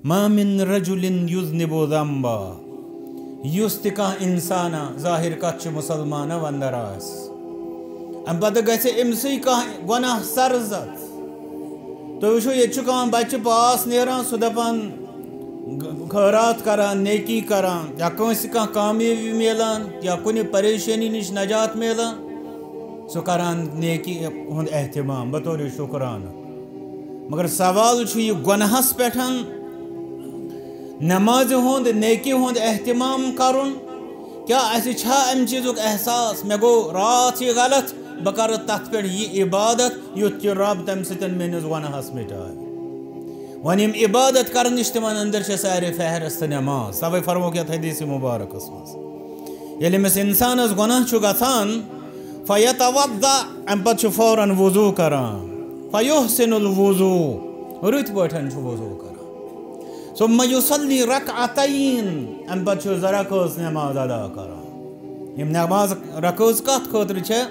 ما من رجل يذنب ذنبا يستكا إنسانا ظاهر كاتش مسلمان وندراس ام پتہ گژھِ أمسٕے کانٛہہ گۄناہ سرزد تُہۍ وٕچھِو ییٚتہِ چھُ کانٛہہ بچہِ پاس نیران سُہ دپان خٲرات کران نیکی کران یا کٲنٛسہِ کانٛہہ کامیٲبی میلان یا کُنہِ پریشٲنی نِش نجات میلان سُہ کران نیکی ہُنٛد احتمام بطور شکرانہٕ مگر سوال چھُ یہِ گۄناہس پٮ۪ٹھ نمازِ ہُنٛد نیکی ہُنٛد احتمام کرُن کیا اَسہِ چھا اَمہِ چیٖزُک احساس مےٚ گوٚو راتھ یہِ غلط بہٕ کرٕ تتھ پٮ۪ٹھ یہِ عبادت یُتھ کہِ رب تَمہِ سۭتۍ میٲنِس گۄناہس مٹایہِ وۄنۍ یِم عبادت کرنٕچ تِمن اندر چھِ سارے فہرست نماز توے فرموک یتھ حدیث مبارکس منٛز ییٚلہِ أمِس انسانس گۄناہ چھُ گژھان فیتوضا امہِ پتہٕ چھُ فوراً وضوٗ کران فیحسن الوضوٗ رٕتۍ پٲٹھۍ چھُ وضوٗ کران ثم یصلی رکعتین امہِ پتہٕ چھُ زٕ رکٲژ نماز ادا کران یِم نماز رکٲژ کتھ خٲطرٕ چھےٚ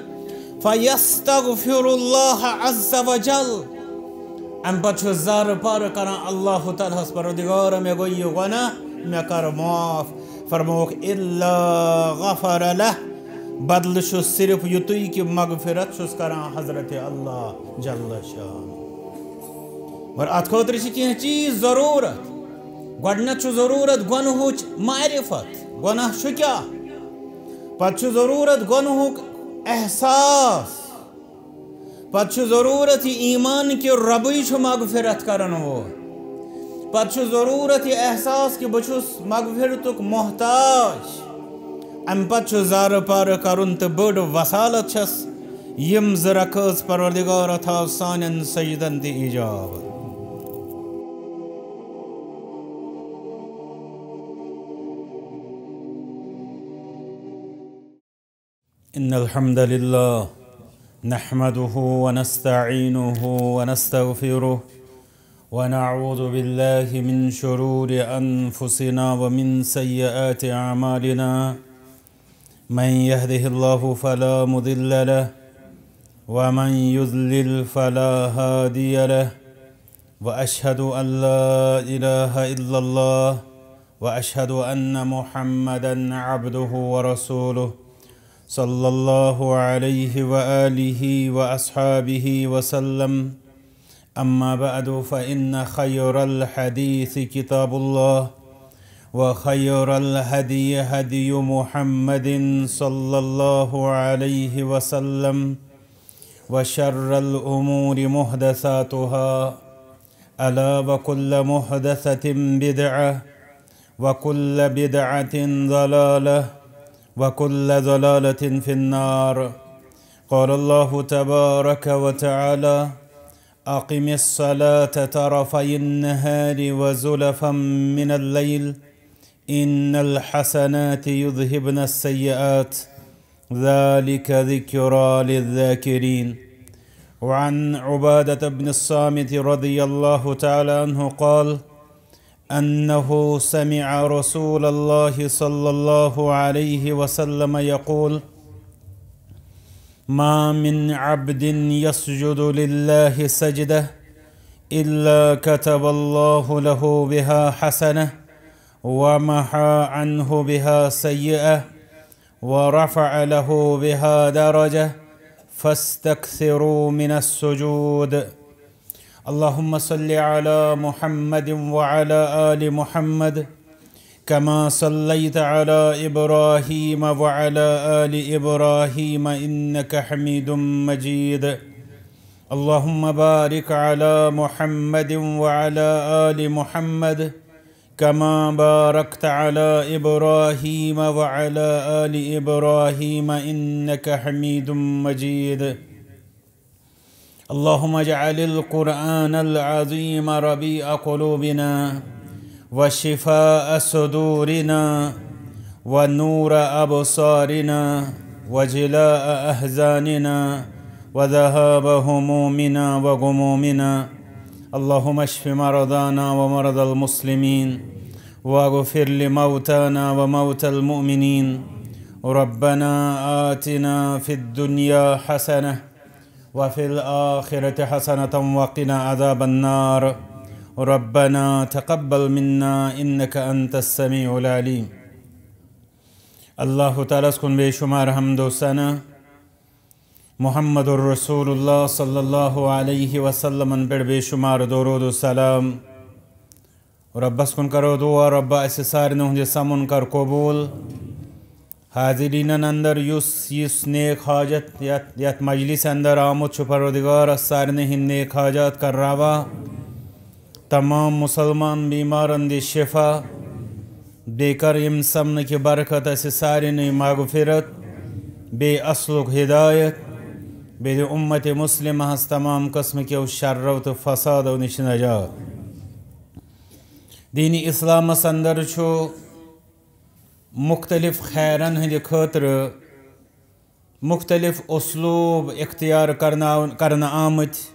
فیستغفر اللہ عز وجل امہِ پتہٕ چھُ زارٕ پارٕ کران اللہ تعالیٰ ہس پروردگارا مےٚ گوٚو یہِ گۄناہ مےٚ کر معاف فرمووُکھ الا غفر لہ بدلہٕ چھُس صرف یُتُے کہِ مغفرت چھُس کران حضرت اللہ جل شان مگر اتھ خٲطرٕ چھِ کینٛہہ چیٖز ضروٗرت گۄڈٕنیتھ چھُ ضروٗرت گۄنہٕچ معرفت گۄناہ چھُ کیٛاہ پتہٕ چھُ ضروٗرت گۄنہُک احساس پتہٕ چھُ ضروٗرت یہِ ایٖمان کہِ رۄبٕے چھُ مغفرت کرن وول پتہٕ چھُ ضروٗرت یہِ احساس کہِ بہٕ چھُس مغفرتُک محتاج امہِ پتہٕ چھُ زارٕ پارٕ کرُن تہٕ بٔڑ وصالت چھس یِم زٕ رکٲژ پروردگارا تھاو سانٮ۪ن سجدن تہِ اِجابت ان الحمد لله نحمده ونستعينه ونستغفره ونعوذ بالله من شرور أنفسنا ومن سيئات أعمالنا من يهده الله فلا مضل له ومن يضلل فلا هادي له وأشهد أن لا إله إلا الله وأشهد أن محمدا عبده ورسوله صلى الله عليه وآله وأصحابه وسلم أما بعد فإن خير الحديث كتاب الله وخير الهدي هدي محمد صلى الله عليه وسلم وشر الأمور محدثاتها ألا وكل محدثة بدعة وكل بدعة ضلالة وكل ضلالة في النار قال الله تبارك وتعالى أقم الصلاة طرفي النهار وزلفا من الليل إن الحسنات يذهبن السيئات ذلك ذكرى للذاكرين وعن عبادة بن الصامت رضي الله تعالى عنه قال أنه سمع رسول الله صلى الله عليه وسلم يقول ما من عبد يسجد لله سجدة إلا كتب الله له بها حسنة ومحى عنه بها سيئة ورفع له بها درجة فاستكثروا من السجود اللهم صل على محمد وعلى آل محمد كما صليت على إبراهيم وعلى آل إبراهيم إنك حميد مجيد اللهم بارك على محمد وعلى آل محمد كما باركت على إبراهيم وعلى آل إبراهيم إنك حميد مجيد اللهم اجعل القرآن العظيم ربيع قلوبنا وشفاء صدورنا ونور أبصارنا وجلاء أحزاننا وذهاب همومنا وغمومنا اللهم اشف مرضانا ومرضى المسلمين واغفر لموتانا وموتى المؤمنين ربنا آتنا في الدنيا حسنة وفي الآخرة حسنة وقنا عذاب النار ربنا تقبل منا إنك أنت السميع العليم. اللہ تعالیٰ کن بے شمار حمد و ثنا، محمد الرسول اللہ صلی اللہ علیہ وسلم پہ بے شمار درود و سلام. ربس کن کرو دعا رب اس سارنی ہند سمن کر قبول. حاضرین اندر یس نیک حاجت یت مجلس اندر آمت پروردگار سارنی ہند نیک حاجات کروا. تمام مسلمان بیمارن دی شفا، بے کر یم سمن کی برکت اس سارنی مغفرت، بے اصلک ہدایت، بے امت مسلمہ ہس تمام قسم کے شر و فساد و نش نجات. دینی اسلام اندر چھو مختلف خیرن ہند خاطر مختلف اسلوب اختیار کرنا آمت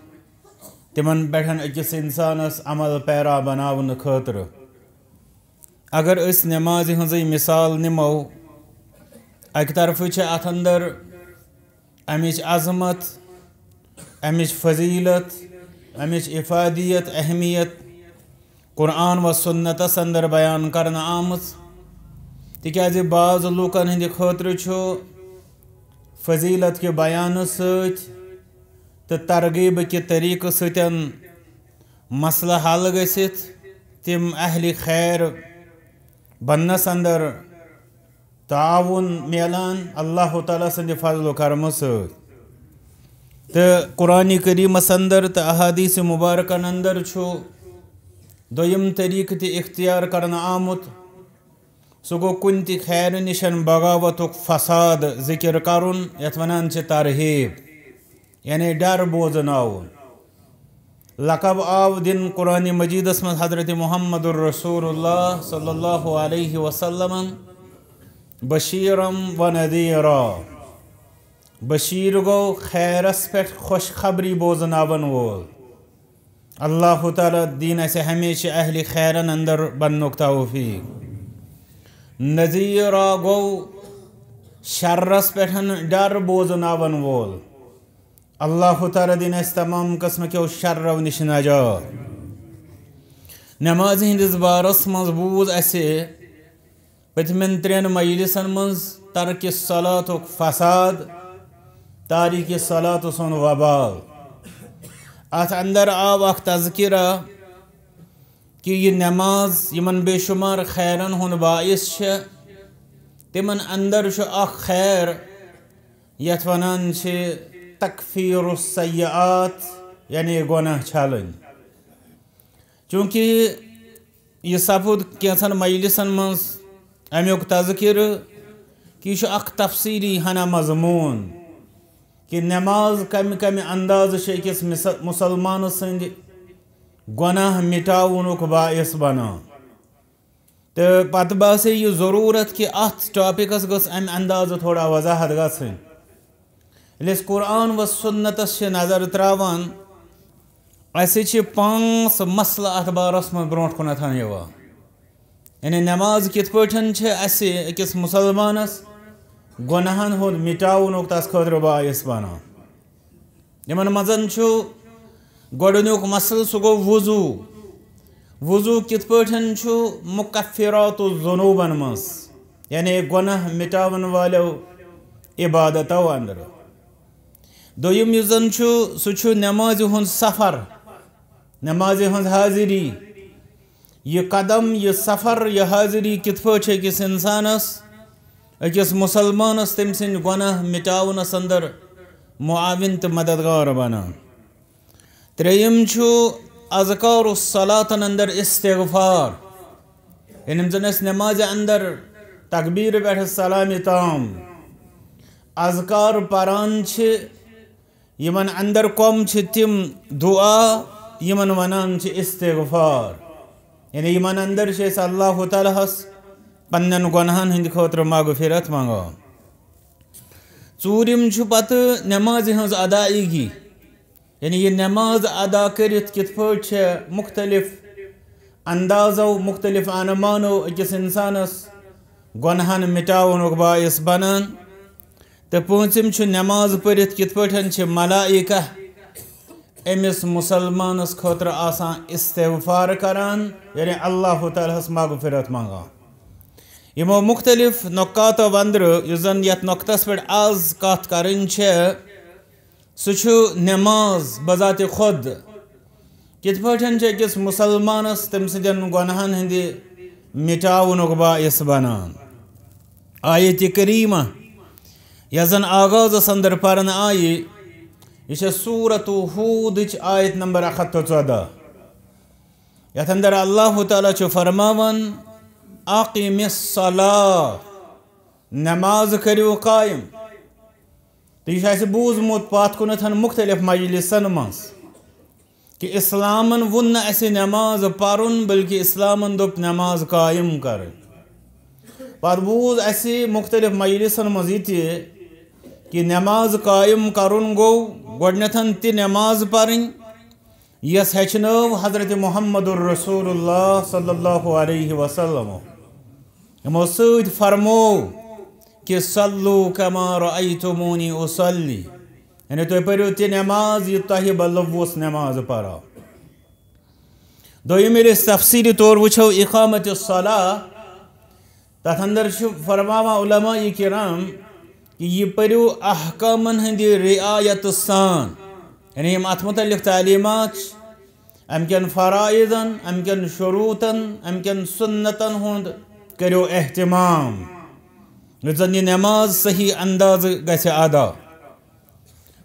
تمن پہ اکس انسانس عمل پیرا بناون خاطر. اگر اس نماز ہنزی مثال نمو، اک طرف ات اندر امچ عظمت، امچ فضیلت، امچ افادیت، اہمیت قرآن و سنتس اندر بیان کرنا آمت. تکیازِ بعض لوکن ہند خاطر چھو فضیلت کے بیان ست تو ترغیب کے طریقہ ستن مسئلہ حل گژھتھ تم اہل خیر بنس اندر تعاون میلان اللہ تعالیٰ سند فضل و کرم ست. تو قرآن کریمس اندر تو احادیث مبارکن اندر چھو دویم طریقہ تی اختیار کرنا آمت. سو گو کن تی خیر نشن بغاوتک فساد ذکر کرن یت ونان چھ ترہیب، یعنی ڈر بوزناون. لقب آو دن قرآن مجیدس من حضرت محمد الرسول اللہ صلی اللہ علیہ وسلم بشیرم و نذیرا. بشیر گو خیرس پہ خوش خبری بوزناون وول. اللہ تعالیٰ دین سے ہمیشہ اہل خیرن اندر بننک توفیق. نذیرا گو شرس پہ ڈر بوزناون وول. اللہ تعالیٰ دین اس تمام قسم کے شر و نش نجات. نماز ہندس بارس مز بوز اسے پتمن 3 مجلسن مز ترک صلاتک فساد، تاریک صلات سن وبال. ات اندر آو اخ تذکرہ کہ یہ نماز یمن بے شمار خیرن ہن باعث چھ، تمن اندر چھ اخ خیر یت ونان چھ تکفیر السیئات، یعنی گناہ چھلن. چونکہ یہ سپود کینسن مجلسن مز امیک تذکر کہ یہ اخ تفصیلی ہنا مضمون کہ نماز کم کم انداز اکس مسلمان سند گناہ مٹاونک باعث بنان. تو پتہ باسے یہ ضرورت کہ ات ٹاپکس گس ام انداز تھوڑا وضاحت گھن. یس قرآن و سنتس نظر تراوان اسے 5 مسئلہ ات بارس من برونٹ کنتھان یوان. یعنی نماز کت پٲٹھۍ چھ اسے اکس مسلمانس گناہن ہند مٹاونک تس خاطر باعث بنان. یمن مزن چھو گۄڈنیُک مسئلہ سہ گو وضو. وضو کت پٲٹھۍ چھو مکفرات الذنوبن مز، یعنی گناہ مٹاون والو عبادتو اندر. دویم یُس زن چھو سہ چھو نماز ہند سفر، نماز ہند حاضری. یہ قدم، یہ سفر، یہ حاضری کت پٲٹھۍ أکِس انسانس، أکِس مسلمانس تم سند گناہ مٹاونس اندر معاون تو مددگار بنان. تریم چھو اذکار الصلاۃن اندر استغفار. یعنی زن اس نماز اندر تکبیر پہ سلامی تام اذکار پران چھ، یمن اندر کم چھ تم دعا یمن ونان چھ استغفار. یعنی یمن اندر چھ اللہ تعالیٰ ہس پنن گناہن ہند خاطر مغفرت منگان. ژوٗرِم چھُ پتہ نماز ہنز ادائیگی. یعنی یہ نماز ادا کرت کت پٲٹھۍ چھِ مختلف اندازو مختلف عنوانو أکِس انسانس گناہن مٹاونُک باعث بنان. تو پوٗنٛژِم چھُ نماز پٔرِتھ کت پٲٹھۍ چھِ ملائکہ امس مسلمانس خاطر آسان استغفار کران یعنی اللہ تعالیٰ ہس مغفرت منگان یمو مختلف نقطو اندر یس زن یت نقطس پہ آز کت کرن سہ نماز بذات خود کت پٲٹھۍ أکِس مسلمانس تم سٕنٛدٮ۪ن گۄنہن ہٕنٛدِ مٹاونُک باعث بنان آیت کریمہ یس زن آغازس اندر پرن آیہِ یہ چھِ سورت ہودٕچ آیت نمبر 114 یتھ اندر اللہ تعالیٰ چھُ فرماوان اقیم الصلاة نماز کٔرِو قائم تو یہ اَسہِ بوٗزمُت پتھ کُنتھ مختلف مجلسن منٛز کہ اسلامن ووٚن نہٕ اَسہِ نماز پرُن بلکہ اسلامن دوٚپ نماز قائم کرٕنۍ پتہٕ بوٗز اَسہِ مختلف مجلسن منٛز یہِ تہِ کہ نماز قائم کرُن گوٚو گۄڈنٮ۪تھ تہِ نماز پرٕنۍ یس ہیٚچھنٲو حضرت محمد الرسول اللہ صلی اللہ علیہ وسلم یمو سۭتۍ فرموو کہ صلو کما رأیتمونی اصلی یعنی تُہۍ پٔرِو تہِ نماز یہِ تۄہہِ بہٕ لوٚبوُس نماز پران دوٚیِم ییٚلہِ أسۍ تفصیٖلی طور وٕچھو اقامت الصلاة تتھ اندر چھُ فرماوان علماء کرام کہ یہ پٔرِو احکامن ہٕنٛدِ رعایت سان یعنی یم اتھ متعلق تعلیمات ام کن فرائضن ام کن شروطن ام کن سنتن ہند کرو اہتمام یُتھ زن یہ نماز صحیح انداز گژھِ ادا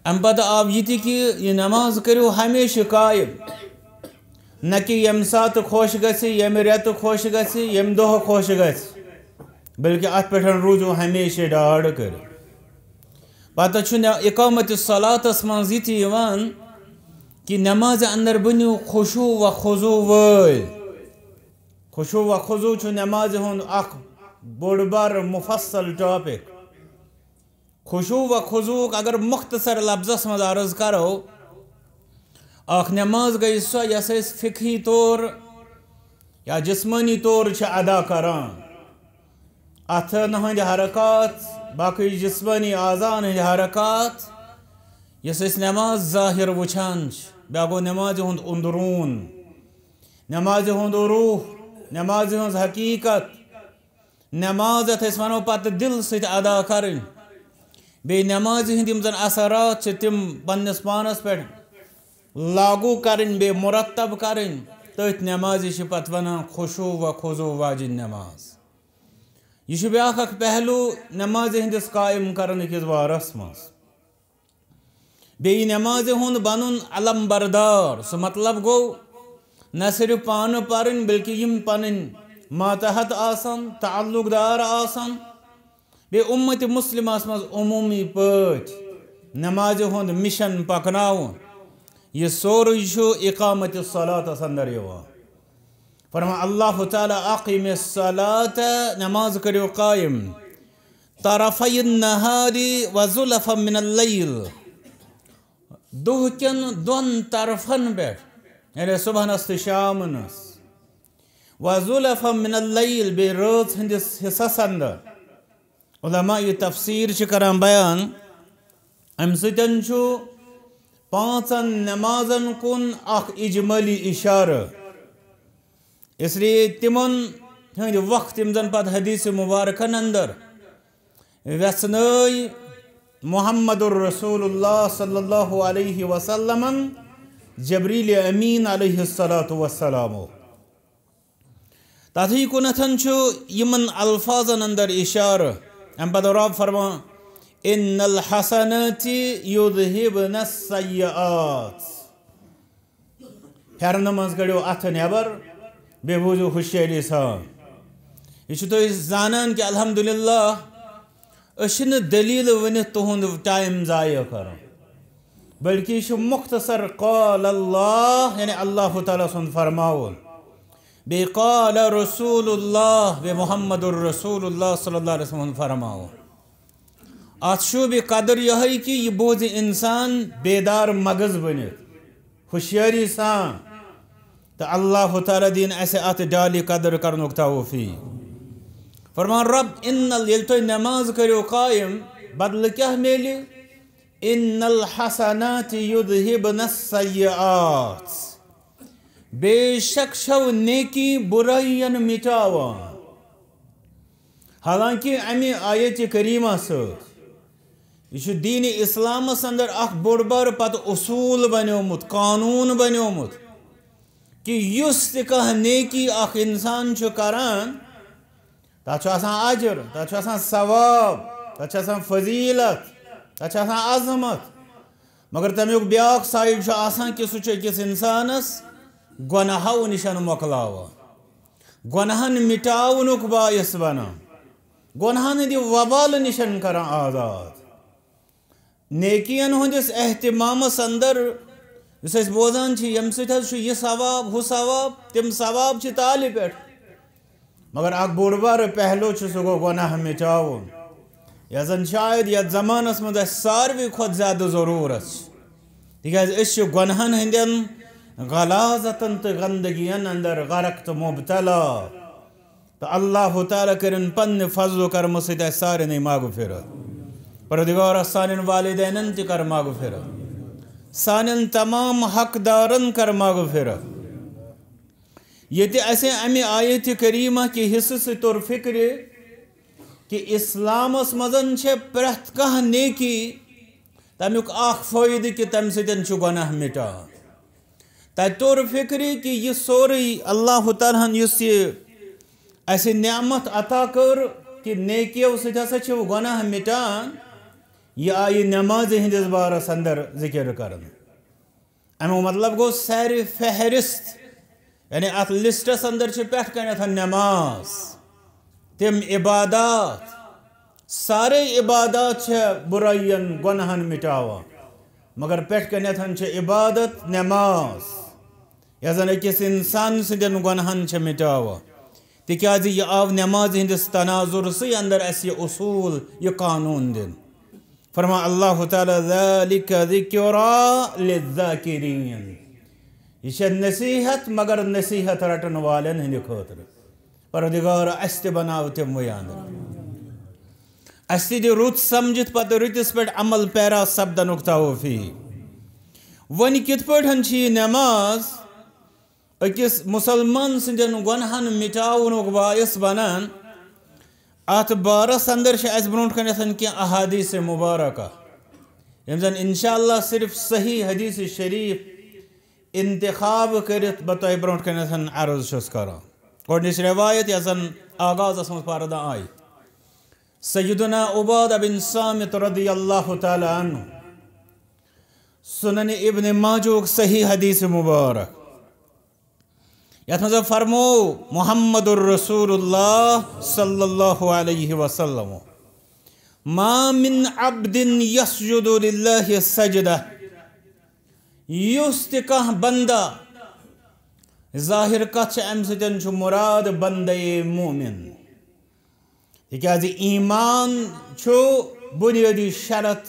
ام پتہ آو یہ تہِ کہ یہ نماز کرو ہمیشہ قائم نہ کہ یم سات خوش گژھِ یم رٮ۪تہٕ خوش گژھِ یم دۄہ خوش گژھِ بلکہ ات پٮ۪ٹھ روٗزِو ہمیشہ ڈاڑ کٔرِتھ پتہ چھُ اقامت الصلاۃس منٛز یہِ تہِ یِوان کہ نماز اندر بنیو خشوع و خضوع وٲلۍ خشوع و خضوع چھُ نمازِ ہُنٛد اکھ بوٚڑ بار مفصل ٹاپک خشوع و خضوع اگر مختصر لفظس منٛز عرض کرو اکھ نماز گٔے سۄ یۄس أسۍ فقہی طور یا جسمٲنی طور چھِ ادا کران اتھن ہٕنٛدۍ حرکات باقی جسمانی اعضاءن ہٕنٛدۍ حرکات یس أسۍ نماز ظاہر وٕچھان چھِ بیٛاکھ گوٚو نمازِ ہُنٛد اندروٗن نمازِ ہُنٛد روح نمازِ ہٕنٛز حقیٖقت نماز یتھ أسۍ ونو پتہٕ دل سۭتۍ ادا کرٕنۍ بیٚیہِ نمازِ ہٕنٛدۍ یِم زن اثرات چھِ تِم پننس پانس پٮ۪ٹھ لاگوٗ کرٕنۍ بیٚیہِ مرتب کرٕنۍ تٔتھۍ نمازِ چھِ پتہٕ ونان خشوع و خضوع واجِنۍ نماز یہ چھُ بیٛاکھ اکھ پہلوٗ نمازِ ہٕنٛدِس قائم کرنہٕ کِس بارس منٛز بیٚیہِ نمازِ ہُنٛد بنُن علم بردار سُہ مطلب گوٚو نہ صرف پانہٕ پرٕنۍ بلکہ یم پنٕنۍ ماتحت آسن تعلق دار آسن بیٚیہِ اُمتِ مسلمس منٛز عموٗمی پٲٹھۍ نمازِ ہُنٛد مشن پکناوُن یہ سورُے چھُ اقامت الصلاۃس اندر یِوان فرمان اللہ تعالیٰ اقیم الصلاۃ نماز کٔرِو قائم طرفی النہار و زلفا من اللیل دۄہ کٮ۪ن دۄن طرفن پٮ۪ٹھ یعنی صبحنس تہٕ شامنس و زلفا من اللیل بیٚیہِ رٲژ ہٕنٛدِس حصس اندر علماء یہ تفسیٖر چھِ کران بیان امہِ سۭتۍ چھُ پانٛژن نمازن کُن اکھ اجمٲلی اشارٕ اس لیے تمن ہٕنٛدۍ وقت یِم زن پتہٕ حدیث مبارکن اندر ویژھنٲے محمد الرسول اللہ صلی اللہ علیہ وسلم جبریل امین علیہ الصلاۃ والسلام تتھی کُنتھ چھُ یمن الفاظن اندر اشارٕ امہِ پتہٕ رب فرمان ان الحسنات یذہبن السیئات پھیرنہٕ منٛز کٔڑِو اتھٕ نٮ۪بر بیٚیہِ بوٗزِو ہوشیٲری سان یہ چھُ تُہۍ زانان کہ الحمدللہ أسۍ چھِنہٕ دلیٖل ؤنِتھ تُہُنٛد ٹایم ضایع کران بلکہ یہ چھُ مختصر قال اللہ یعنی اللہ تعالیٰ سُنٛد فرماوُن بیٚیہِ قال رسول اللہ بیٚیہِ محمد الرسول اللہ صلی اللہ علیہ وسلم فرماوُن اتھ شوٗبہِ قدر یِہوٚے کہ یہِ بوزِ انسان بیدار مغز بٔنِتھ ہوشیٲری سان تہٕ اللہ تعالیٰ دِیِن اَسہِ اتھ ڈالہِ قدر کرنُک توفیٖق فرمان رب ییٚلہِ تُہۍ نماز کٔرِو قائم بدلہٕ کیٛاہ میلہِ ان الحسنات یذہبن السیئات، بے شک چھو نیکی برائین مٹاوان۔ حالانکہ امی آیت کریمہ یہ دین اسلام اندر اخ بوڑ بار پت اصول بنیومت، قانون بنیومت کہ یس تہ نیکی اخ انسان کران تات آسان اجر، تات آسان ثواب، تات آسان فضیلت، تات آسان عظمت، مگر تمیک بیاکھ سائڈ آسان کہ سہ أکس انسانس گناہو نشن مۄکلاوان، گناہن مٹاونک باعث بنان، گناہن ہندِ وبال نشن کران آزاد۔ نیکین ہندس اہتمامس اندر اس بوزان یم سہ یہ ثواب ہو ثواب، تم ثواب تالہ پہ، مگر اخ بوڑ بار پہلو سہ گو گناہ مٹاون، یا زن شاید یتھ زمانس مز ساروی کھت زیادہ ضرورت، تکیاز اس گناہن ہندین غلاظتن تو گندگین اندر غرق تو مبتلا، تو اللہ تعالیٰ کرن پن فضل و کرم سۭتۍ اسہِ سارنٕے مغفرت۔ پروردگار سانین والدینن تہِ کر مغفرت، سانین تمام حقدارن کر مغفرت۔ ییٚتہِ اسہِ امہِ آیت کریمہ کہ حصہ سۭتۍ توٚر فکر کہ اسلامس مزن چھِ پرٛٮ۪تھ کانٛہہ نیکی تمیُک اکھ فٲیدٕ کہ تمہِ سۭتۍ چھُ گناہ مٹان۔ تتہِ توٚر فکر کہ یہ سورُے اللہ تعالیٰ ہن یُس یہ اسہِ نعمت عطا کر کہ نیکیو سۭتۍ ہسا چھِ گناہ مٹان، یہ آئی نماز ہندس بارس اندر ذکر کرن۔ امیک مطلب گو سیر فہرست، یعنی ات لسٹس اندر چھ پٮ۪ٹھ کنیتھ نماز، تم عبادات، سارے عبادات چھ برائین گناہن مٹاوان، مگر پٮ۪ٹھ کنیتھ چھ عبادت نماز یا زن أکس انسان سندین گناہن چھ مٹاوان، تکیاز یہ آو نماز ہندس تناظر سی اندر اس یہ اصول، یہ قانون دن۔ فرما اللہ تعالیٰ ذالک ذکرى للذاکرین، یہ چھ نصیحت مگر نصیحت رٹن والن ہند خاطر۔ پروردگار اس تہ بناو تم یاد، اس تہ رت سمجھت پتہ رتس پہ عمل پیرا سپدنک توفیق۔ ون کت پٲٹھۍ چھ یہ نماز أکس مسلمان سندین گناہن مٹاونک باعث بنان، ات بارس اندر اس برونٹ کنیتھ کی احادیث مبارکہ یم زن انشاءاللہ صرف صحیح حدیث شریف انتخاب کرت بتہ برونٹ کنیتھ عرض چھس کران۔ گۄڈنِچ روایت یس زن آغازس مز پردہ آئی، سیدنا عبادہ بن صامت رضی اللہ تعالی عنہ، سنن ابن ماجہ صحیح حدیث مبارک، یت مز فرمو محمد الرسول اللہ صلی اللہ علیہ وسلم، ما من عبد یسجد للہ سجدہ، یس تہ کانٛہہ بندہ، ظاہر کتھ ام سۭتۍ چھُ مراد بندے مومن، تکیازِ ایمان چھُ بنیادی شرط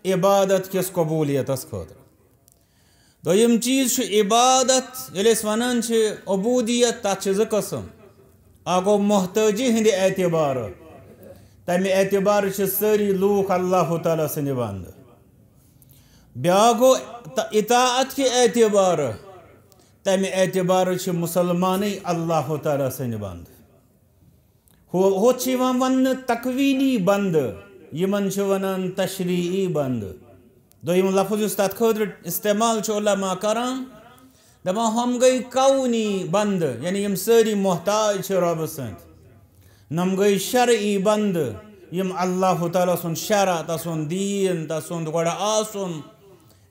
عبادت کس قبولیتس خاطر۔ دویم چیز چھُ عبادت، ییٚلہِ أسۍ ونان چھِ عبودیت، تتھ چھِ زٕ قسم، اکھ گوٚو محتاجی ہٕنٛدِ اعتبار، تمہِ اعتبار چھِ سٲری لوٗکھ اللہ تعالیٰ سٕنٛدِ بنٛد۔ بیٛاکھ گوٚو اطاعت کہِ اعتبار، تمہِ اعتبار چھِ مسلمانٕے اللہ تعالیٰ سٕنٛدِ بنٛد۔ ہُتھ چھِ یِوان وننہٕ تقویٖنی بنٛد، یِمن چھِ ونان تشریعی بنٛد۔ دوٚیِم لفظ یُس تتھ خٲطرٕ استعمال چھُ علماء کران، دپان ہم گٔے کونی بنٛد، یعنی یِم سٲری محتاج چھِ رۄبہٕ سٕنٛدۍ، نم گٔے شرعی بنٛد، یِم اللہ تعالیٰ سُنٛد شرع، تسُنٛد دیٖن، تسُنٛد گۄڈٕ آسُن،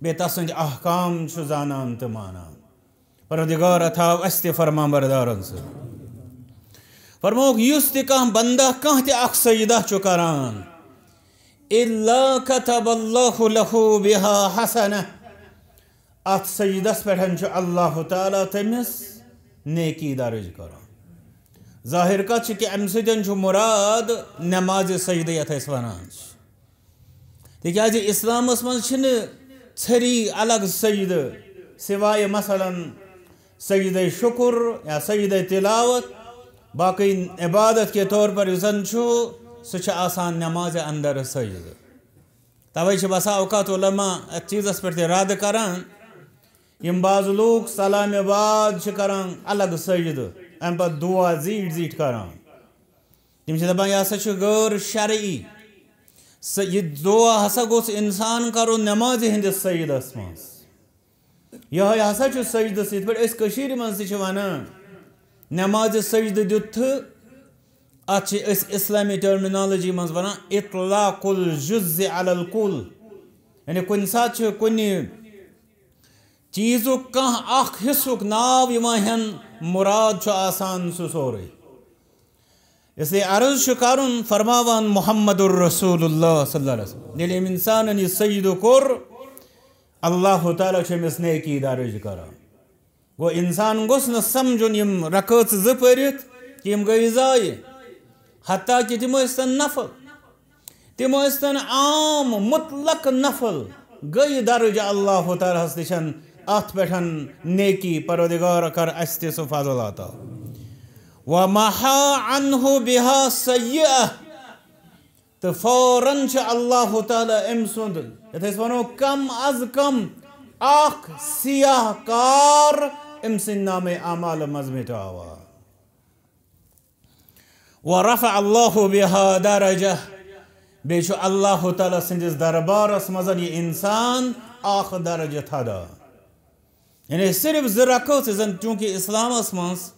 بیٚیہِ تسٕنٛدۍ احکام چھُ زانان تہٕ مانان۔ پروردگار تھاو اسہِ تہِ فرمان بردارن سۭتۍ۔ فرمووُکھ یُس تہِ کانٛہہ بندہ کانٛہہ تہِ اکھ سجدہ چھُ کران، الا كتب الله له بها حسنہ، ات سجدس پٮ۪ٹھ چھُ اللہ تعالیٰ تٔمِس نیکی درج کران۔ ظاہر کتھ چھِ کہ امہِ سۭتۍ چھُ مراد نماز سجدہ یتھ أسۍ ونان چھِ، تِکیازِ اسلامس منٛز چھِنہٕ ژھٔری الگ سجدٕ سوائے مثلاً سجدہ شکر یا سجدہ تلاوت، باقی عبادت کے طور پر یُس زن چھُ سُہ چھُ آسان نماز اندر سجدہ۔ توے بسا اوقات علماء ات چیزس پہ رد کران یم بعض لوگ سلام بعد کران الگ سجد ام پہ دعا زیٹ زیٹ کران تم دپان یہ ہسا غیر شرعی یہ دعا ہسا گوس انسان کرو نماز ہندس سجدس مز یہ ہسا سجدہ ست پہ مز ونان نماز سجدہ دت ات اسلامی ٹرمینالوجی مز ونان اطلاق الجز علی الکل یعنی کن سات کن چیز اخ حصک ناو ہین مراد آسان سہ سورے اس لیے عرض کرن فرماوان محمد الرسول اللہ صلی اللہ علیہ وسلم یل انسان یہ سجد کور اللہ تعالیٰ امس نیکی درج کران گو انسان گوس نا سمجھن یم رکعت ز پرت کہ یم گئی ضائع حتیٰ کہ تم ٲسۍتن نفل تم ٲسۍتن عام مطلق نفل گئی درج اللہ تعالیٰ ہس نشن ات پہ نیکی پروردگار کر اس تہ سہ فضل عطا ومحا عنہ بها سیئہ تو فوراً اللہ تعالیٰ ام سند یہ ونو کم از کم اخ سیاہ کار ام سن نام اعمال مز مٹاوا ورفع اللہ بها درجہ بیچ اللہ تعالیٰ سندس دربارس مز یہ انسان اخ درجہ تھدا یعنی صرف ز رکعت زن چونکہ اسلامس مز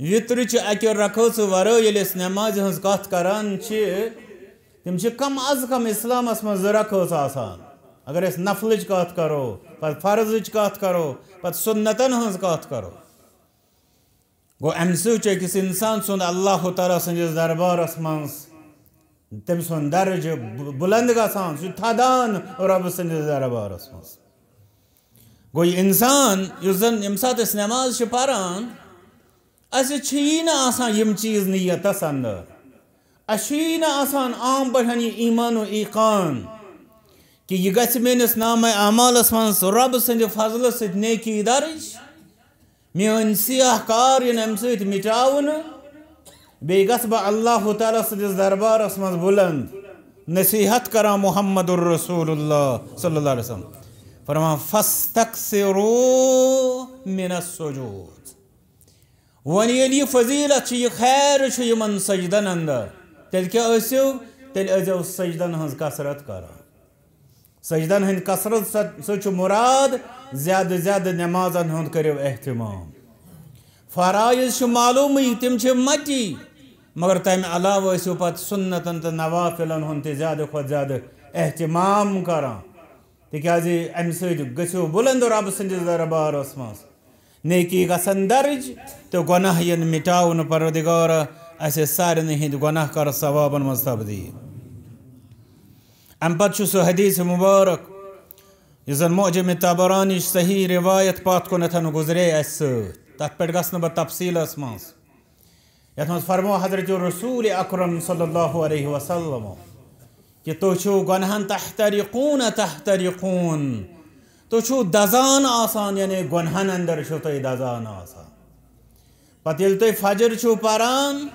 وطرچ اکہ رکعت ورٲے ییٚلہِ أسۍ نمازِ ہٕنٛز کتھ کران تم کم از کم اسلامس مز ز رکعت آسان اگر اس نفلچ کت کرو پتہ فرضچ کت کرو پتہ سنتن ہٕنٛز کت کرو گو امہ سۭتۍ أکِس انسان سُنٛد اللہ تعالیٰ سٕنٛدِس دربارس مز تم سُنٛد درجہ بلند گژھان سُہ تھدان رب سٕنٛدِس دربارس مز گو یہ انسان یُس زن ییٚمہِ ساتہٕ أسۍ نماز چھِ پران اسے چھی نہ آسان یم چیز نیتس اندر اسی نہ آسان عام پہ یہ ایمان و ایقان کہ یہ گھس میس نام اعمالس من رب سند فضل ست نیکی درج میون سیاہ کار ام ست مٹاون بی گھس بہ اللہ تعالیٰ سندس دربارس من بلند نصیحت کران محمد الرسول اللہ صلی اللہ علیہ وسلم فرمان فاستکثروا من السجود ون یہ فضیلت یہ خیر یمن سجدن اندر تیل کیا ٲسِو تیل ٲسۍزیو سجدن ہٕنٛز کثرت کران سجدن ہٕنٛدِ کثرت سۭتۍ مراد زیادٕ زیادٕ نمازن ہُنٛد کٔرِو احتمام فرائض معلومٕے تِم چھِ متی مگر تمہِ علاوٕ ٲسِو پتہٕ سنتن تہٕ نوافلن ہُنٛد تہِ زیادٕ کھۄتہٕ زیادٕ احتمام کران تِکیازِ امہِ سۭتۍ گٔژھِو بلند رب سٕنٛدِس دربارس منٛز نیکی گژھن درج تو گناہ ین مٹاون پروردگار اسے سارنٕے ہٕنٛدۍ گناہ کر ثوابن مز تبدیل ام پتہٕ چھُ سُہ حدیث مبارک یُس زن معجم طبرانی صحیح روایت پتھ کُنتھ گزرے اسہِ سۭتۍ تتھ پٮ۪ٹھ گژھٕ نہٕ بہٕ تفصیلس منٛز یتھ منٛز فرمو حضرت رسول اکرم صلی اللہ علیہ وسلم کہ تُہۍ چھِو گناہن تحترقون تو چھو دزان آسان یعنی گنہن اندر چھو تو دزان آسان پتہ یل تو فجر چھو پران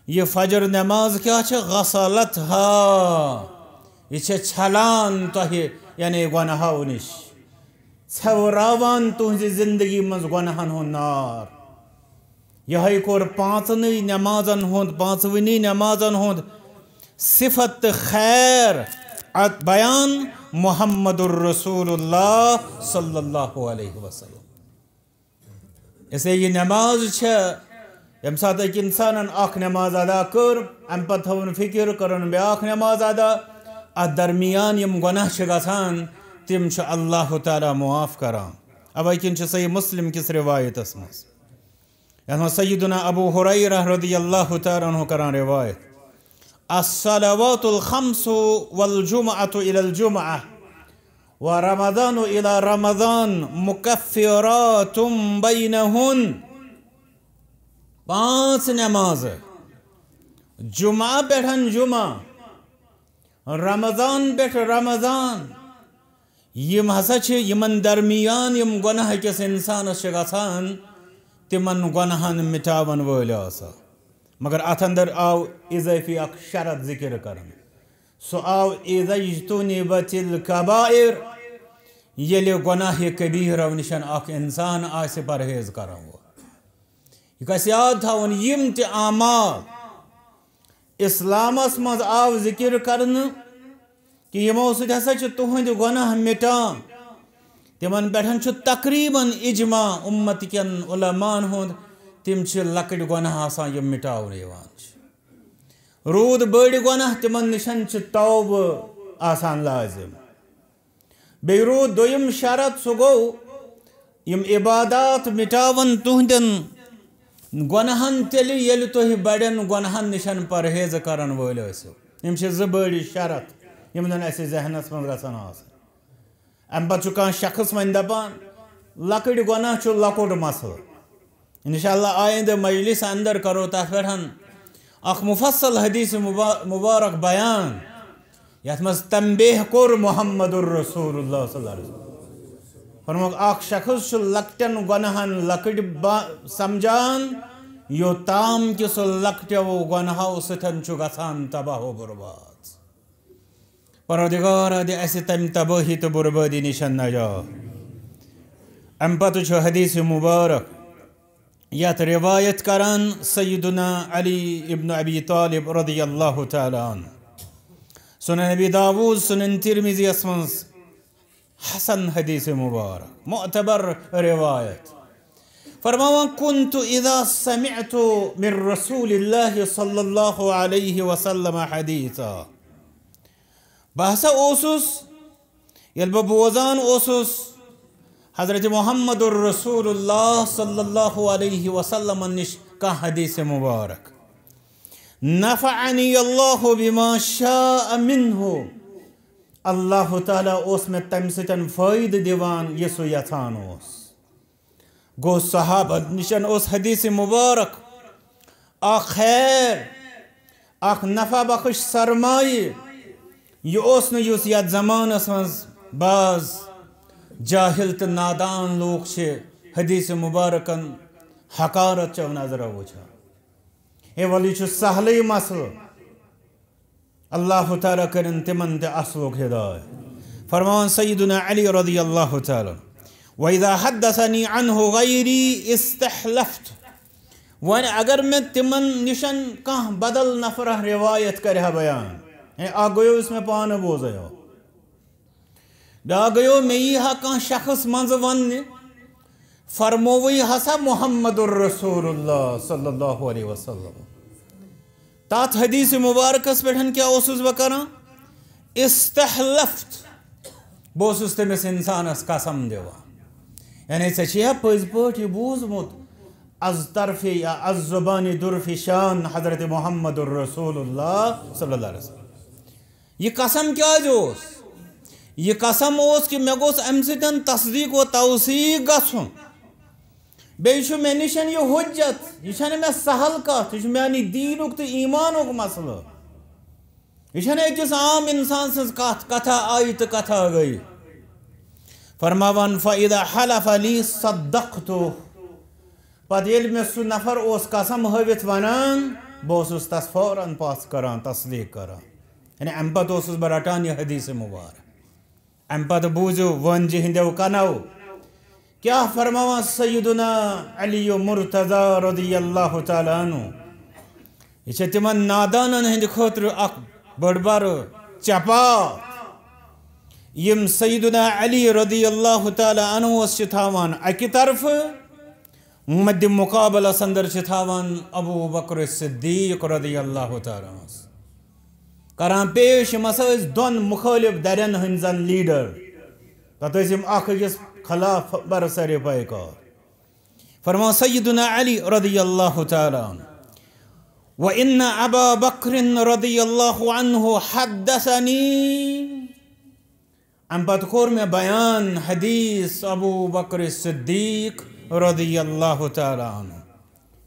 یہ فجر نماز کیا چھے غسلت ہا یہ چھے چھلان تو یعنی گنہو نش ژھوراوان تہنزِ زندگی مز گنہن ہن نار یہ کور پانچنی نمازن ہند پانچونی نمازن ہند صفت خیر بیان محمد الرسول اللہ صلی اللہ علیہ وسلم اسے یہ نماز یم سات ایک انسان اخ نماز ادا کر ام پتہ تھون فکر کرن بیاکھ نماز ادا ات درمیان یم گناہ گژھان تم اللہ تعالیٰ معاف کران اوے کن صحیح مسلم کس روایتس مز یتھ سیدنا ابو ہریرہ رضی اللہ تعالیٰ عنہ کران روایت الصلوات الخمس والجمعة إلى الجمعة ورمضان إلى رمضان مكفرات بينهن پانچ نماز جمعہ پٮ۪ٹھ جمعہ رمضان پٮ۪ٹھ رمضان یم ہسا چھِ یمن درمیان یم گناہ کس انسانس چھِ گژھان تمن گناہن مٹاون وٲلۍ آسان مگر ات اندر آو اضافی اخ شرط ذکر کرن سو آو اذا اجتنبت الکبائر یلی گناہ کبیرو نشن اخ انسان آس پرہیز کران وول یہ گژھِ یاد تھاوُن یم تہِ اعمال اسلامس مز آو ذکر کرنہٕ کہ یمو سۭتۍ ہسا چھِ تُہنٛدۍ گۄناہ مٹان تمن پٮ۪ٹھ چھُ تقریباً اجماع امت کٮ۪ن علماءن ہُنٛد تِم چھِ لۄکٕٹۍ گۄناہ آسان یم مٹاونہٕ یِوان چھِ روٗد بٔڑۍ گۄناہ تمن نِشن چھِ توبہٕ آسان لازم بیٚیہِ روٗد دوٚیِم شرط سُہ گوٚو یم عبادات مٹاون تُہنٛدٮ۪ن گۄناہن تیٚلہِ ییٚلہِ تُہۍ بڑٮ۪ن گۄناہن نِشن پرہیز کرن وٲلۍ ٲسِو یم چھِ زٕ بٔڑۍ شرط یم زن اسہِ ذہنس منٛز گژھن آسٕنۍ امہِ پتہٕ چھُ کانٛہہ شخص وۄنۍ دپان لۄکٕٹۍ گۄناہ چھُ لۄکُٹ مسلہٕ انشاءاللہ آئندہ مجلس اندر کرو تتھ پٮ۪ٹھ اکھ مفصل حدیث مبارک بیان یتھ منٛز تنبیہ کوٚر محمد الرسول اللہ صلی اللہ علیہ وسلم فرموک اکھ شخص چھُ لۄکٹٮ۪ن گۄناہن لۄکٕٹۍ سمجھان یوٚتام کہ سُہ لۄکٹیو گۄناہو سۭتۍ چھُ گژھان تباہ و برباد پروردگار دِ اسہِ تمہِ تبٲہی تہٕ بربٲدی نِشن نجات امہِ پتہٕ چھُ حدیث مبارک یتھ روایت کران سیدنا علی ابن ابی طالب رضی اللہ تعالیٰ عنہ سنن ابی داود سنن ترمذی یس منٛز حسن حدیث مبارک معتبر روایت فرماوان كنت اذا سمعت من رسول اللہ صلی اللہ علیہ وسلم حدیثا بہٕ ہسا اوسُس ییٚلہِ بہٕ بوزان اوسُس حضرت محمد الرسول اللہ صلی اللہ علیہ وسلم نش کانٛہہ حدیث مبارک نفعنی اللہ بما شاء منہ اللہ تعالیٰ اوس مےٚ تمہِ سۭتۍ فٲیدٕ دِوان یہِ سُہ یژھان اوس گوٚو صحابہ نِشن اوس حدیث مبارک اکھ خیر اکھ نفع بخش سرمایہ یہ اوس نہٕ یُس یتھ زمانس منٛز بعض جاہل تہٕ نادان لوٗکھ چھِ حدیث مبارکن حقارت چو نظرو وٕچھان ہے وَلہٕ یہِ چھُ سہلٕے مسلہٕ اللہ تعالیٰ کٔرِن تِمن تہِ اصلُک ہدایت فرماوان سیدنا علی رضی اللہ تعالیٰ وَإِذَا حَدَّثَنِي عَنْهُ غَيْرِي اِسْتَحْلَفْتُ وۄنۍ اگر مےٚ تِمن نِشن کانٛہہ بدل نفرہ روایت کرِ ہا بیان اکھ گوٚیو یُس مےٚ پانہٕ بوزیو بیٛاکھ گوٚیو مےٚ یی ہا کانٛہہ شخص منٛزٕ وننہِ فرمووٕے ہسا محمد الرسول اللہ صلی اللہ علیہ وسلم تتھ حدیث مبارکس پٮ۪ٹھ کیٛاہ اوسُس بہٕ کران استحلفت بہٕ اوسُس تٔمِس انسانس قسم دِوان یعنی ژےٚ چھِیا پٔزۍ پٲٹھۍ یہِ بوٗزمُت از طرفِ یا از زبانِ درفِ شان حضرت محمد الرسول اللہ صلی اللہ علیہ وسلم یہ قسم کیٛازِ اوس یہ قسم اوس کہ مےٚ گوٚژھ امہِ سۭتۍ تصدیٖق و توثیٖق گژھُن بیٚیہِ چھُ مےٚ نِشن یہِ حُجت یہِ چھنہٕ مےٚ سہل کتھ یہِ چھُ میانہِ دیٖنُک تہٕ ایٖمانُک مسلہٕ یہ چھنہٕ أکِس عام انسان سٕنٛز کتھ کتھا آیہِ تہٕ کتھا گٔیہِ فرماوان فَإِذَا حَلَفَ لِی صَدَّقْتُهُ پتہٕ ییٚلہِ مےٚ سُہ نفر اوس قسم ہٲوِتھ ونان بہٕ اوسُس تس فوراً پتھ کران تصدیٖق کران یعنی امہِ پتہٕ اوسُس بہٕ رٹان یہِ حدیث مبارک امہِ پتہٕ بوٗزِو وٲنجہِ ہٕنٛدیو کنو کیٛاہ فرماوان سیدنا علی مرتضیٰ رضی اللہ تعالیٰ عنہ یہ چھِ تِمن نادانن ہٕنٛدِ خٲطرٕ اکھ بٔڑ بارٕ چپات یم سیدنا علی رضی اللہ تعالیٰ عنہس چھِ تھاوان اکہِ طرفہٕ مدِ مقابلس اندر چھِ تھاوان ابو بکر صدیق رضی اللہ تعالیٰ عنہس کران پیش یِم ہسا ٲسۍ دۄن مُخٲلِف دَرٮ۪ن ہٕنٛدۍ زن لیٖڈر پتہٕ ٲسۍ یِم اکھ أکِس خلاف برسرِ پیکار فرمان سیدنا علی رضی اللہ تعالیٰ عنہ وَإِنَّ أَبَا بَكْرٍ رضی اللہ عنہ حَدَّثَنِي امہِ پتہٕ کوٚر مےٚ بیان حدیث ابو بکر صدیق رضی اللہ تعالیٰ عنہ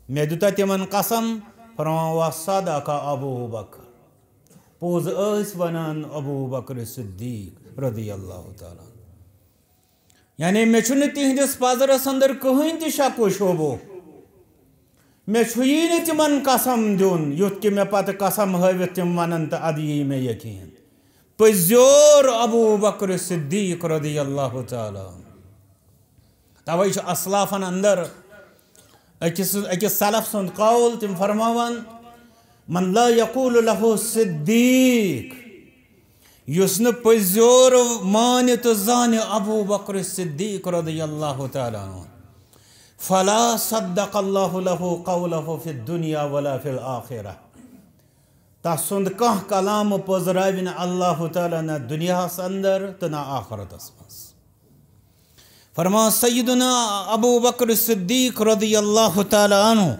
مےٚ دیُتا تِمن قسم فرمان وَصَدَقَ ابو بکر پوٚز ٲسۍ ونان ابو بکر صدیق رضی اللہ تعالیٰ عنہ یعنی مےٚ چھُنہٕ تِہنٛدِس پزرس اندر کٕہۭنۍ تہِ شک و شوبو مےٚ چھُیی نہٕ تِمن قسم دیُن یُتھ کہِ مےٚ پتہٕ قسم ہٲوِتھ تِم ونن تہٕ ادٕ یی مےٚ یقیٖن پزیور ابو بکر صدیق رضی اللہ تعالی توے اسلافن اندر اکس سلف سند قول تم فرماوان من لا یقول له صدیق یس نہ پزیور مان تو زان ابو بکر صدیق رضی اللہ تعالی عنہ فلا صدق اللہ له قوله فی الدنیا ولا فی الآخرہ تسند کان کلام پزراو نہ اللہ تعالی نہ دنیا اندر تو نہ آخرت مز فرما سیدنا ابو بکر صدیق رضی اللہ تعالی عنہ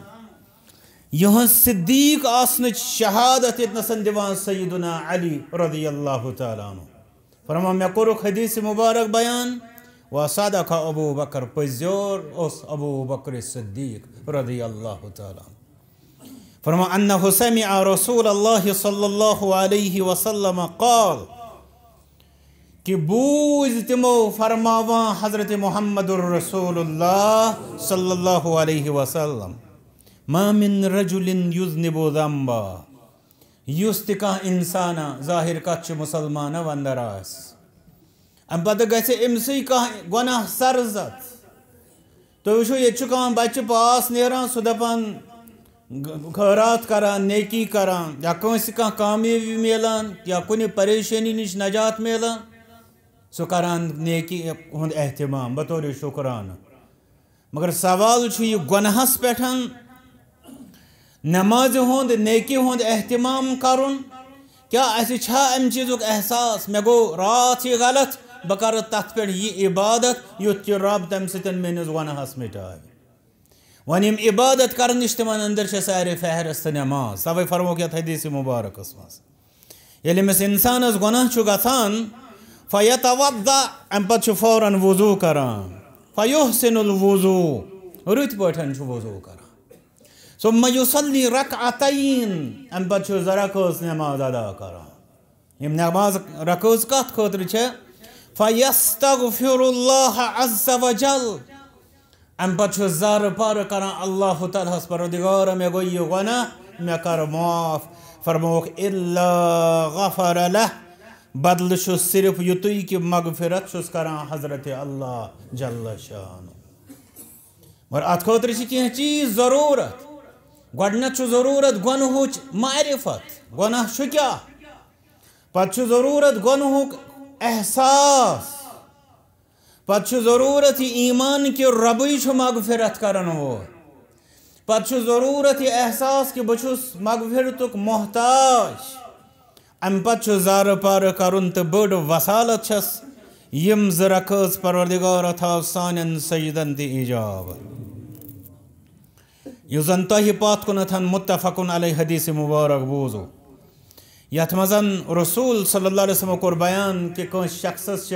یہ صدیق آسن شہادت اتنسن دیوان سیدنا علی رضی اللہ تعالی عنہ فرما میں کرک حدیث مبارک بیان وصدق ابو بکر پزیور اس ابو بکر صدیق رضی اللہ تعالی عنہ فرما انہ سمع رسول اللہ صلی اللہ علیہ وسلم قال کہ بوز تمو فرماوان حضرت محمد الرسول اللہ صلی اللہ علیہ وسلم ما من رجل یذنب ذنبا یس تہ انسانا ظاہر کت مسلمان اندر آس ام پتہ گژھِ امسی گناہ سرزد تو وچھو یہ بچہ پاس نیران سہ دپان خیرات کران نیکی کران یا کنس کامیابی ملان یا کن پریشانی نش نجات ملان سہ کران نیکی ہند اہتمام بطور شکرانہ مگر سوال یہ گناہس پہ نماز ہند نیکی ہند اہتمام کرن کیا اسی چھا ام چیزک احساس میں گو رات یہ غلط بہ کر تت پہ یہ عبادت یت کہ رب تم سن میس گناہس مٹائے ون یم عبادت کرنش تمن اندر سارے فہرست نماز توے فرموک یت حدیث مبارکس مز یل امس انسانس گناہ گژھان فیتوضا ام پتہ فوراً وضو کران فیحسن الوضو رت پٹھن وضو کران ثم یصلی رکعتین ام پتہ رکعت نماز ادا کران یم نماز رکعت کت خاطر فیستغفر اللہ عز وجل ام پتہ زار پار کران اللہ تعالیٰ پروردگار میں گو یہ گناہ میں کر معاف فرموک الا غفر لہ بدل صرف یتوی کہ مغفرت چھس کران حضرت اللہ جل شان اور ات خاطر کی چیز ضرورت گۄڈنیتھ ضرورت گنہچ معرفت گناہ کیا پتہ ضرورت گنہک احساس پتہ ضرورت ایمان کہ ربی مغفرت کرن وول پتہ ضرورت یہ احساس کہ بچھس مغفرتک محتاج ام پتہ زار پار کرن تو بڑ وسالت چھس یم رکھز پروردگار تھاو سانن سجدن دی ایجاب یہ زن تہ پات کنتھن متفقن علیہ حدیث مبارک بوزو یت مزن رسول صلی اللہ علیہ وسلم کور بیان کہ کنس شخصس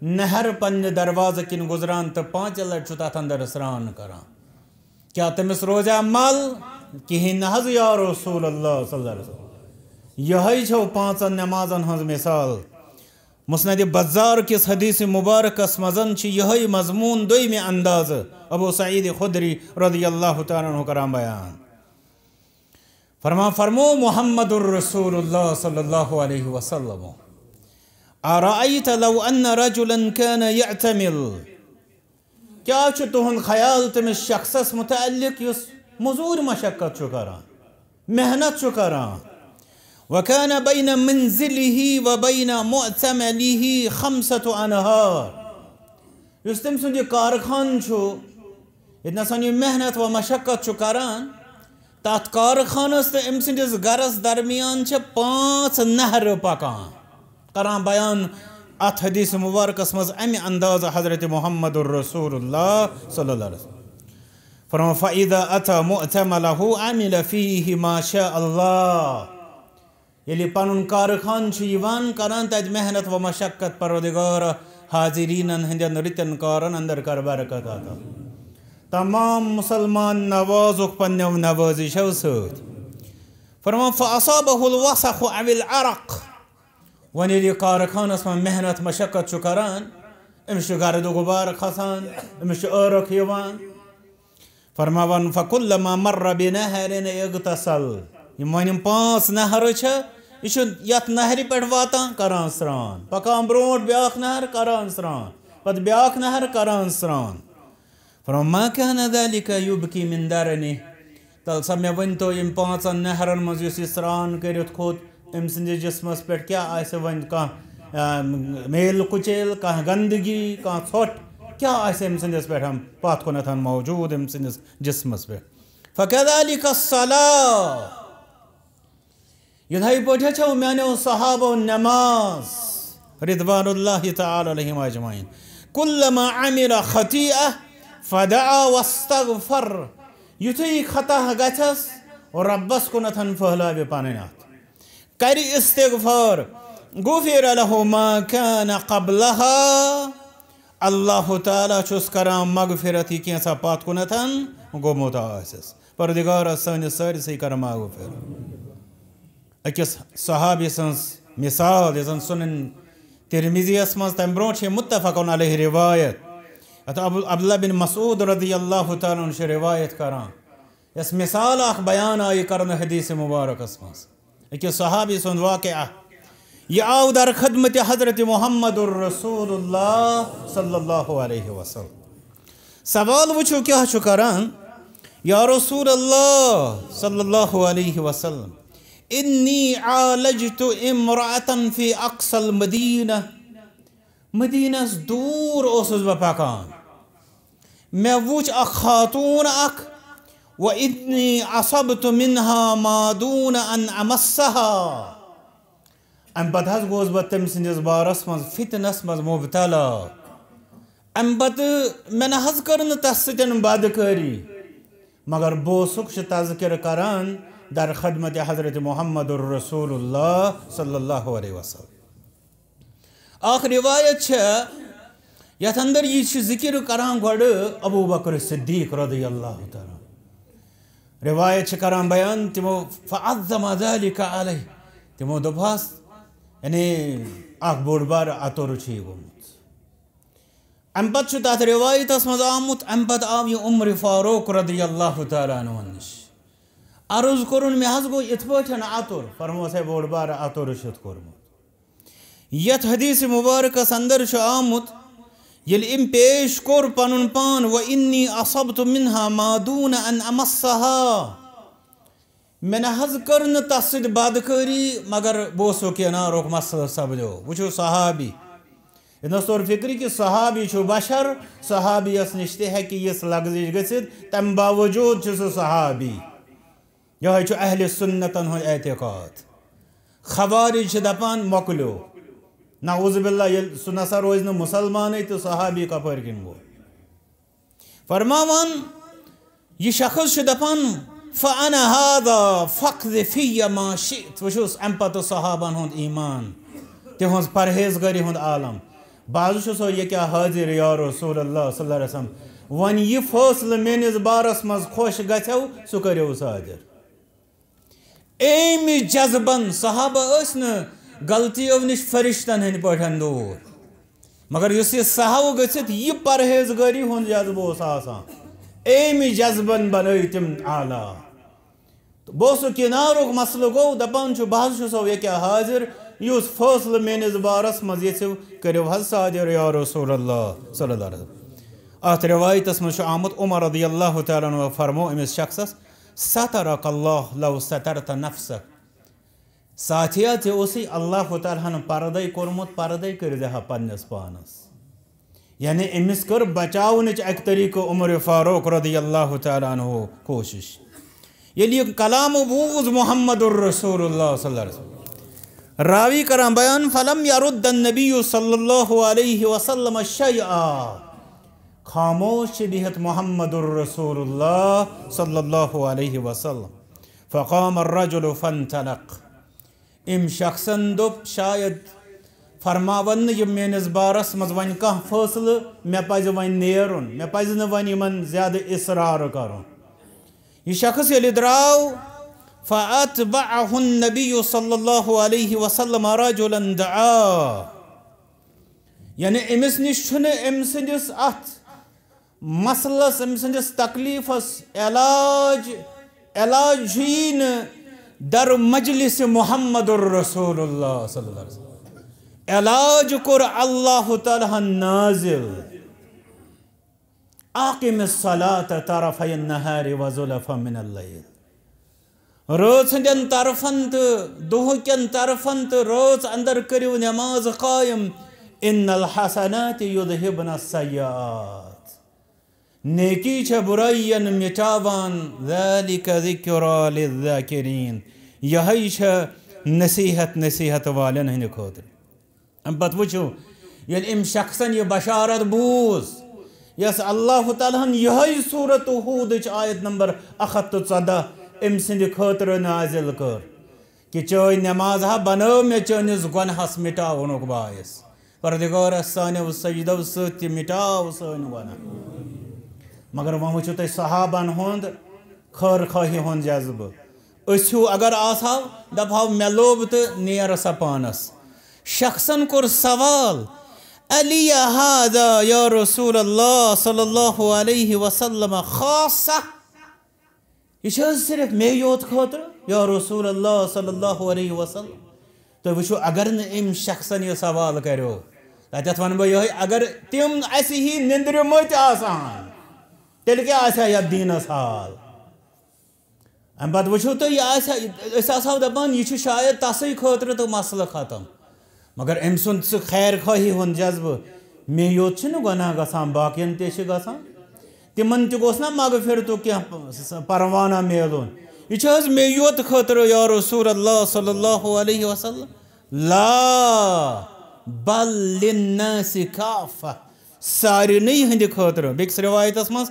نہر پنہ دروازہ کن گزران تو 5 لٹ تر اندر سران کران کیا تمس روزہ مل کہین نہ یا رسول اللہ صلی اللہ علیہ وسلم یہ چھو 5 نمازن ہز مثال مسند بزار کس حدیث مبارکس مزن یہ مضمون دویمہ انداز ابو سعید خدری رضی اللہ تعالیٰ عنہ کران بیان فرمو محمد الرسول اللہ صلی اللہ علیہ وسلم ارأیت لو ان رجلا كان يعتمل کیا تہن خیال تمس شخصس متعلق اس مزور مشقت کران محنت کران وكان بين منزله وبين معتمله 5 أنهار اس تم سن یہ کارخان اتنا سن یہ محنت و مشقت کران تات کارخانس تو ام سندس گرس درمیان 5 نہر پکان کران بیان ات حدیث مبارکس مز ام انداز حضرت محمد الرسول اللہ صلی اللہ علیہ وسلم فرما فاذا اتى مؤتمله عمل فيه ما شاء الله یلی پنن کارخان یوان کران تج محنت و مشقت پروردگار حاضرین ہندین رتن کارن اندر کر برکت عطا تمام مسلمان نوازک پنو نوازشو ست فرمان فاصابه الوسخ او العرق ون یلی کارخانس من محنت مشقت کران امس گرد و غبار کھسان امس عرق یوان فرمان فکلما مر بنهر اغتسل یم 5 نہر یت نہر پہ واتان کران سران پکان برونٹ بیاکھ نہر کران سران پت بیاکھ نہر کران سران فرما ما كان ذلك يبكي من درنه تل سا مے ونتو یم پانچن نہرن مز یس سران کرت کھوت ام سندس جسمس پہ کیا آسہ ون کان میل کچیل کان گندگی کان ژھوٹ کیا آسہ ام سندس پہ ہم پات کُنتھ موجود ام سندس جسمس پہ فكذلك الصلاة یتھے پٲٹھۍ چھو میانیو صحابو نماز رضوان اللہ تعالی علیہم اجمعین كلما عمل خطیئہ فدعا واستغفر یتھے خطا گژھس ربس کُنتھ پھہلاوِ پنٕنۍ اتھ کر استغفار غفر له ما كان قبلها اللہ تعالیٰ چھس کران مغفرت یہ کینسا پات کُنتھ گوٚمُت آسٮ۪س پردگارا سٲنِس سٲرسٕے کر مغفر أکِس صحابی سٕنٛز مثال یۄس زن سنن ترمذیَس منٛز تمہِ برونٛٹھ چھِ متفقن علیہ روایت اتھ عبداللہ بن مسعود رضی اللہ تعالیٰ عنہ چھِ روایت کران یس مثال اخ بیان آئی کرنہٕ حدیث مبارکس منٛز أکِس صحابی سُنٛد واقعہ یہ آو در خدمت حضرت محمد الرسول اللہ صلی اللہ علیہ وسلم سوال وچھو کیا چھُ کران یا رسول اللہ صلی اللہ علیہ وسلم انی عالجت امرأة فی اقصى المدینہ مدینس دور اوسس بہ پکان مے وچھ اخ خاتون اخ وانی اصبت منها ما دون ان امسها ام پتہ حظ گوس بہ تم سندس بارس مز فتنس مز مبتلا ام پتہ مے نہ حظ کر نہ تس سۭتۍ بدکٲری مگر بوسک تذکر کران در خدمت حضرت محمد الرسول اللہ صلی اللہ علیہ وسلم اخ روایت یتھ اندر یہ ذکر کران گۄڈٕ ابو بکر صدیق رضی اللہ تعالیٰ روایت کران بیان تمو فعظم ذلك علیہ تمو دوٚپہس یعنی اخ بوڑ بار اتر چھ گوٚمُت ام پتہٕ چھُ تتھ روایتس منٛز آمُت ام پتہٕ آو یہ عمر فاروق رضی اللہ تعالیٰ عنہ نش عرض کورُن مےٚ حظ گوٚو یِتھ پٲٹھۍ اتر فرموس ہے بوڑ بار اتر چھُتھ کوٚرمُت یتھ حدیث مبارکس اندر چھُ آمُت ییٚلہِ أمۍ پیش کوٚر پنُن پان وانی اصبت منها ما دون ان امسها مے نہ حظ کٔر نہٕ تس سۭتۍ بدکٲری مگر بہٕ اوسُس کینارُک مسلہٕ سپدیو وٕچھو صحابی انس طور فکر کہ صحابی چھُ بشر صحابیس نش تہِ ہیٚکہِ یِژھ لغزش گٔژھِتھ تمہِ باوجوٗد چھُ سُہ صحابی یہوے چھُ اہل سنتن ہُنٛد اعتقاد خوارج چھِ دپان مۄکلیو نعوذ باللہ ییٚلہِ سُہ نسا روزِ نہٕ مُسلمانٕے تہٕ صحابی کپٲرۍ کِنۍ گوٚو فرماوان یہِ شخص چھُ دپان فانا هذا فقذ في ما شئت وٕچھوس امہِ پتہٕ صحابن ہُنٛد ایمان تِہنٛز پرہیزگٲری ہُنٛد عالم بعض چھُسو یہِ کیٛاہ حاضر یا رسول اللہ صلی اللہ علیہ وسلم وۄنۍ یہِ فٲصلہٕ میٲنِس بارس منٛز خۄش گژھیو سُہ کٔرِو صادر اَمہِ جذبن صحابہ ٲسۍ نہٕ غلطیو نش فرشتن ہٕنٛدۍ پٲٹھۍ دوٗر مگر یُس یہِ سہو گٔژھِتھ یہِ پرہیزگٲری ہُنٛد جذبہٕ اوس آسان اَمہِ جذبن بنٲے تِم اعلیٰ تہٕ بہٕ اوسُس کِنارُک مسلہٕ گوٚو دپان چھُ بہٕ حظ چھُسو ییٚکیٛاہ حاضر یُس فٲصلہٕ میٲنِس بارس منٛز یژھِو کٔرِو حظ صادر یا رسول اللہ صلی اللہ علیہ وسلم اتھ روایتس منٛز چھُ آمُت عمر رضی اللہ تعالیٰ عنہ فرمو أمِس شخصس سترک اللہ لو سترت نفسک ساتھیا ژےٚ اوسُے اللہ تعالیٰ ہن پردے کوٚرمُت پردے کٔرۍزِہا پننِس پانس یعنی أمِس کٔر بچاونٕچ اکہِ طریٖقہٕ عمر فاروق رضی اللہ تعالیٰ عنہ کوٗشش ییٚلہِ یہِ کلامہٕ بوٗز محمد الرسول اللہ صلی اللہ علیہ وسلم راوی کران بیان فلم یرد النبی صلی اللہ علیہ وسلم شیئا خاموش چھِ بِہِتھ محمد الرسول اللہ صلی اللہ علیہ وسلم فقام الرجل فانطلق أمۍ شخصن دوٚپ شاید فرماون نہٕ یِم میٲنِس بارس منٛز وۄنۍ کانٛہہ فٲصلہٕ مےٚ پزِ وۄنۍ نیرُن مےٚ پزِ نہٕ وۄنۍ یِمن زیادٕ اصرار کرُن یہِ شخص ییٚلہِ درٛاو فأتبعه النبي صلى الله عليه وسلم رجلا دعاه یعنی أمِس نِش چھُنہٕ أمۍ سٕنٛدِس اتھ مسلس أمۍ سٕنٛدِس تکلیٖفس علاج چھُیی نہٕ در مجلس محمد الرسول اللہ صلی اللہ علیہ وسلم علاج کر اللہ تعالیٰ نازل اقم الصلاة طرفی النہار وزلفا من اللیل رٲژ ہٕنٛدٮ۪ن طرفن تہٕ دۄہکٮ۪ن طرفن تہٕ رٲژ اندر کٔرِو نٮ۪ماز قٲیِم ان الحسنات یذہبن السیئات نیکی چھے برائین مٹاوان ذالک ذکرى للذاکرین یہی چھے نصیحت والن ہندِ خٲطرٕ ام پتہٕ وٕچھو ییٚلہِ أمۍ شخصن یہ بشارت بوٗز یس اللہ تعالیٰ ہن یہی صورت ہوٗدٕچ آیت نمبر 114 أمۍ سٕنٛدِ خٲطرٕ نازل کٔر کہ چٲنۍ نٮ۪ماز ہا بنٲو مےٚ چٲنِس گۄنہس مٹاونُک باعث پردگارس سانیو سجدو سۭتۍ تہِ مٹاو سٲنۍ گۄناہ مگر وۄنۍ وٕچھِو تُہۍ صحابن ہُنٛد خٲر خٲہی ہُنٛد جذبہٕ أسۍ ہیوٗ اگر آسہو دپہو مےٚ لوٚب تہٕ نیر سا پانس شخصن کوٚر سوال علی ہاذا یا رسول اللہ صلی اللہ علیہ وسلم خاصہ یہ چھِ حظ صرف مے یوت خٲطرٕ یا رسول اللہ صلی اللہ علیہ وسلم تُہۍ وٕچھِو اگر نہٕ أمۍ شخصن یہِ سوال کریو تتٮ۪تھ ونہٕ بہٕ یِہوٚے اگر تِم اسہِ ہی نِندرِمٕتۍ آسان تیٚلہِ کیٛاہ آسہِ ہا یتھ دیٖنس حال امہِ پتہٕ وٕچھِو تُہۍ یہِ آسہِ ہا أسۍ آسہو دپان یہِ چھُ شاید تسٕے خٲطرٕ تہٕ مسلہٕ ختم مگر أمۍ سُنٛد سُہ خیر خٲہی ہُنٛد جذبہٕ مے یوت چھُنہٕ گۄناہ گژھان باقین تہِ چھِ گژھان تِمن تہِ گوٚژھ نا مغفرتُک کینٛہہ پروانہ میلُن یہ چھِ حظ مے یوت خٲطرٕ یا رسول اللہ صلی اللہ علیہ وسلم لا بل للناس کافہ سارنٕے ہٕنٛدِ خٲطرٕ بیٚکِس رِوایتس منٛز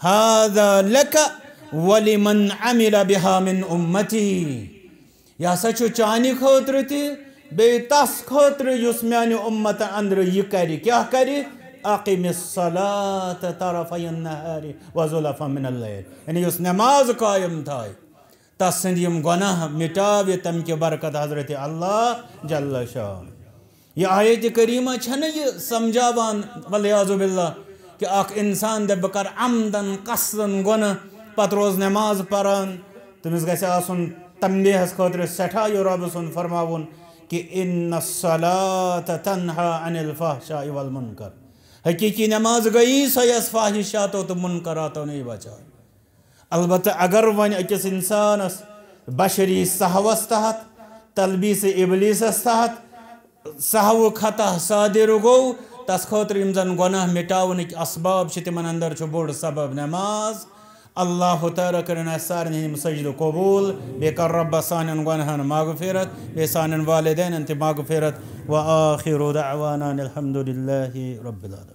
هذا لك ولمن عمل بها من امتی یہ ہسا چھُ چانہِ خٲطرٕ تہِ بیٚیہِ تس خٲطرٕ یُس میانہِ اُمت اندرٕ یہِ کرِ کیٛاہ کرِ اقم الصلاة طرفی النہار وزلفا من اللیل یعنی یُس نٮ۪ماز قٲیِم تھایہِ تس سٕنٛدۍ یِم گۄناہ مٹاوِ تمہِ کہِ برکت حضرت اللہ جل شان یہ آیت کریمہ چھنہٕ یہِ سمجھاوان والعیاذ باللہ کہ اکھ انسان دپ بہٕ کرٕ عمدن قصدن گۄناہ پتہٕ روز نٮ۪ماز پران تٔمِس گژھِ آسُن تنبیہس خٲطرٕ سٮ۪ٹھاہ یہِ رۄبہٕ سُنٛد فرماوُن کہ ان الصلاة تنہا عن الفحشاء والمنکر حقیقی نماز گئی سۄ یۄس فاحشاتو تہٕ منکراتو نٕے بچاے البتہ اگر وۄنۍ أکِس انسانس بشری سہوس تحت تلبیس ابلیسس تحت سہو خطا صادر گوٚو تس خٲطرٕ یِم زن گۄناہ مٹاونٕکۍ اسباب چھِ تِمن اندر چھُ بوٚڑ سبب نٮ۪ماز اللہ تعالیٰ کٔرِنۍ اَسہِ سارنٕے ہِنٛدۍ سجدٕ قبوٗل بیٚیہِ کر رۄبس سانٮ۪ن گۄنہن مغفرت بیٚیہِ سانٮ۪ن والدینن تہِ مغفرت وآخر دعوانا الحمدُ للہ رب العالمین.